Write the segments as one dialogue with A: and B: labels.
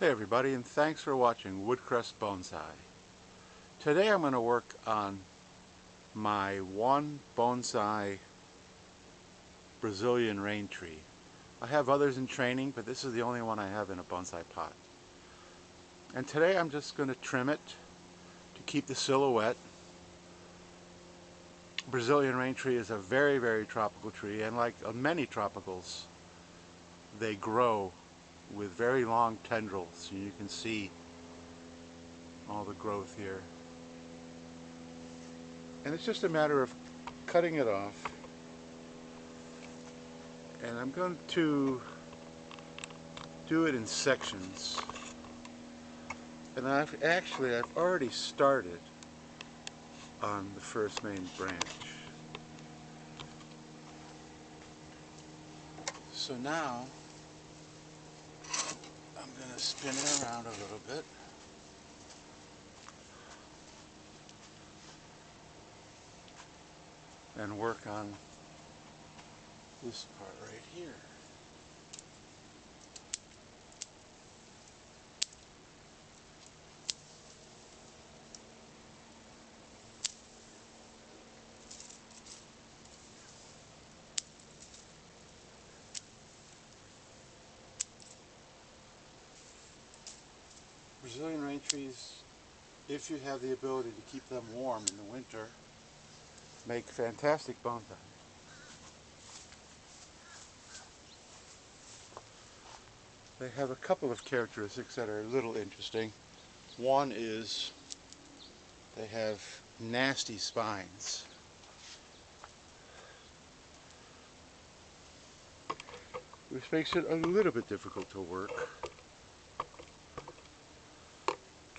A: Hey everybody, and thanks for watching Woodcrest Bonsai. Today I'm going to work on my one bonsai Brazilian rain tree. I have others in training, but this is the only one I have in a bonsai pot. And today I'm just going to trim it to keep the silhouette. Brazilian rain tree is a very, very tropical tree, and like many tropicals, they grow with very long tendrils. And you can see all the growth here. And it's just a matter of cutting it off. And I'm going to do it in sections. And I've already started on the first main branch. So now I'm going to spin it around a little bit. And work on this part right here. Brazilian rain trees, if you have the ability to keep them warm in the winter, make fantastic bonsai. They have a couple of characteristics that are a little interesting. One is they have nasty spines. Which makes it a little bit difficult to work.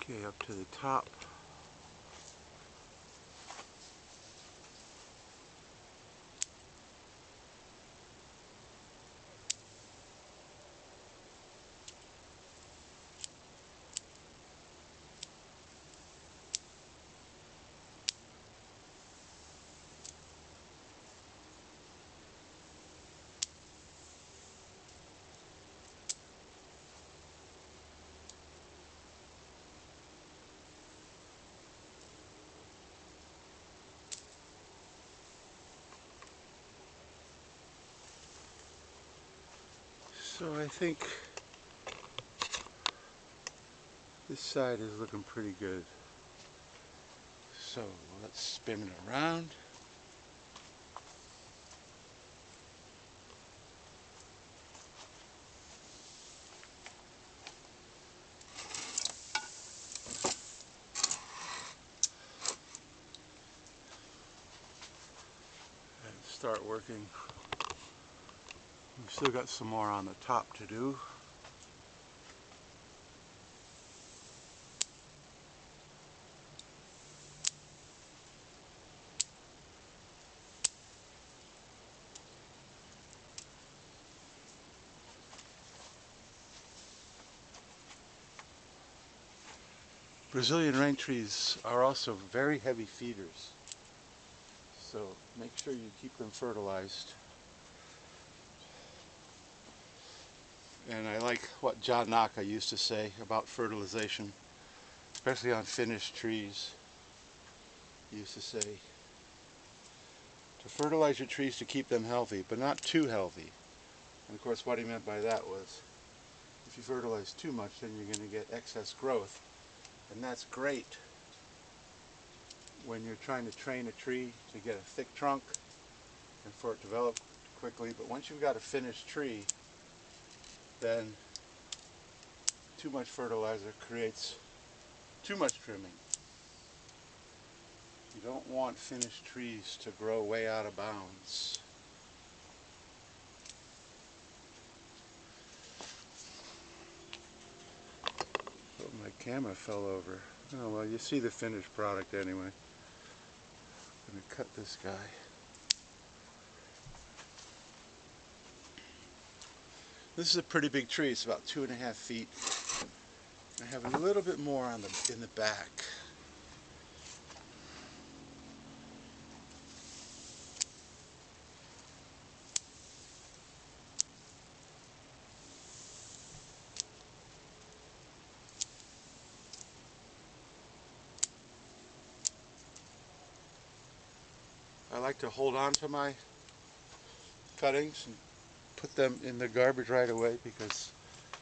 A: Okay, up to the top. So I think this side is looking pretty good. So let's spin it around. And start working. We've still got some more on the top to do. Brazilian rain trees are also very heavy feeders, so make sure you keep them fertilized. And I like what John Naka used to say about fertilization, especially on finished trees. He used to say to fertilize your trees to keep them healthy, but not too healthy. And of course what he meant by that was, if you fertilize too much, then you're going to get excess growth. And that's great when you're trying to train a tree to get a thick trunk and for it to develop quickly. But once you've got a finished tree, then too much fertilizer creates too much trimming. You don't want finished trees to grow way out of bounds. Oh, my camera fell over. Oh well, you see the finished product anyway. I'm going to cut this guy. This is a pretty big tree. It's about 2.5 feet. I have a little bit more on in the back. I like to hold on to my cuttings and put them in the garbage right away, because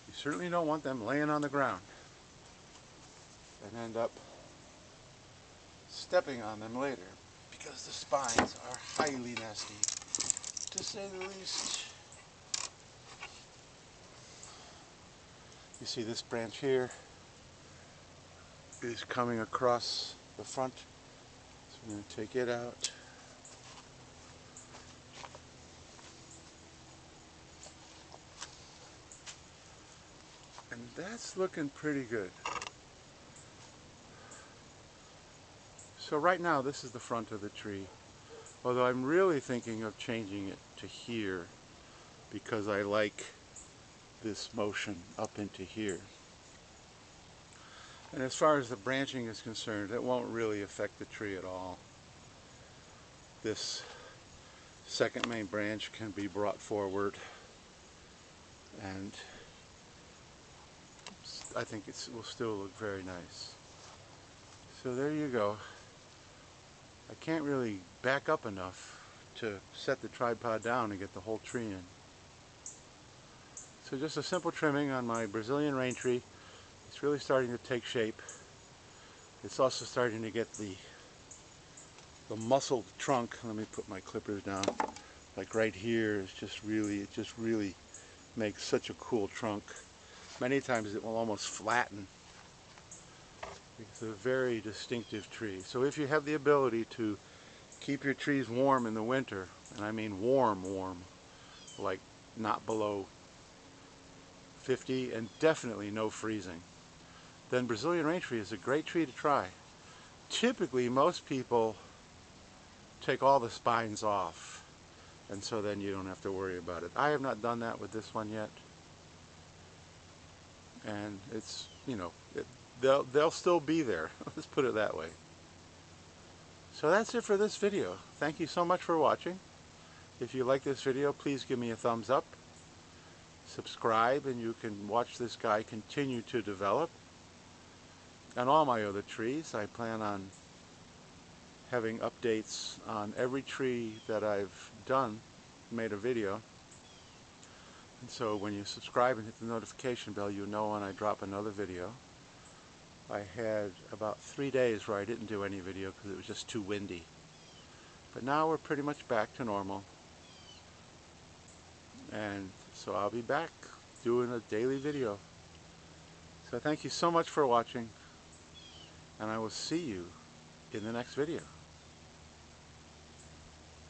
A: you certainly don't want them laying on the ground and end up stepping on them later, because the spines are highly nasty, to say the least. You see this branch here is coming across the front, so I'm going to take it out. And that's looking pretty good. So right now this is the front of the tree, although I'm really thinking of changing it to here, because I like this motion up into here. And as far as the branching is concerned, it won't really affect the tree at all. This second main branch can be brought forward, and I think it will still look very nice. So there you go. I can't really back up enough to set the tripod down and get the whole tree in. So just a simple trimming on my Brazilian rain tree. It's really starting to take shape. It's also starting to get the muscled trunk. Let me put my clippers down. Like right here is just really, it just really makes such a cool trunk. Many times it will almost flatten. It's a very distinctive tree. So if you have the ability to keep your trees warm in the winter, and I mean warm, like not below 50 and definitely no freezing, then Brazilian rain tree is a great tree to try. Typically most people take all the spines off, and so then you don't have to worry about it. I have not done that with this one yet, and it's, you know, they'll still be there. Let's put it that way. So that's it for this video. Thank you so much for watching. If you like this video, please give me a thumbs up. Subscribe, and you can watch this guy continue to develop. And all my other trees, I plan on having updates on every tree that I've done, made a video. And so when you subscribe and hit the notification bell, you know when I drop another video. I had about 3 days where I didn't do any video because it was just too windy. But now we're pretty much back to normal. And so I'll be back doing a daily video. So thank you so much for watching, and I will see you in the next video.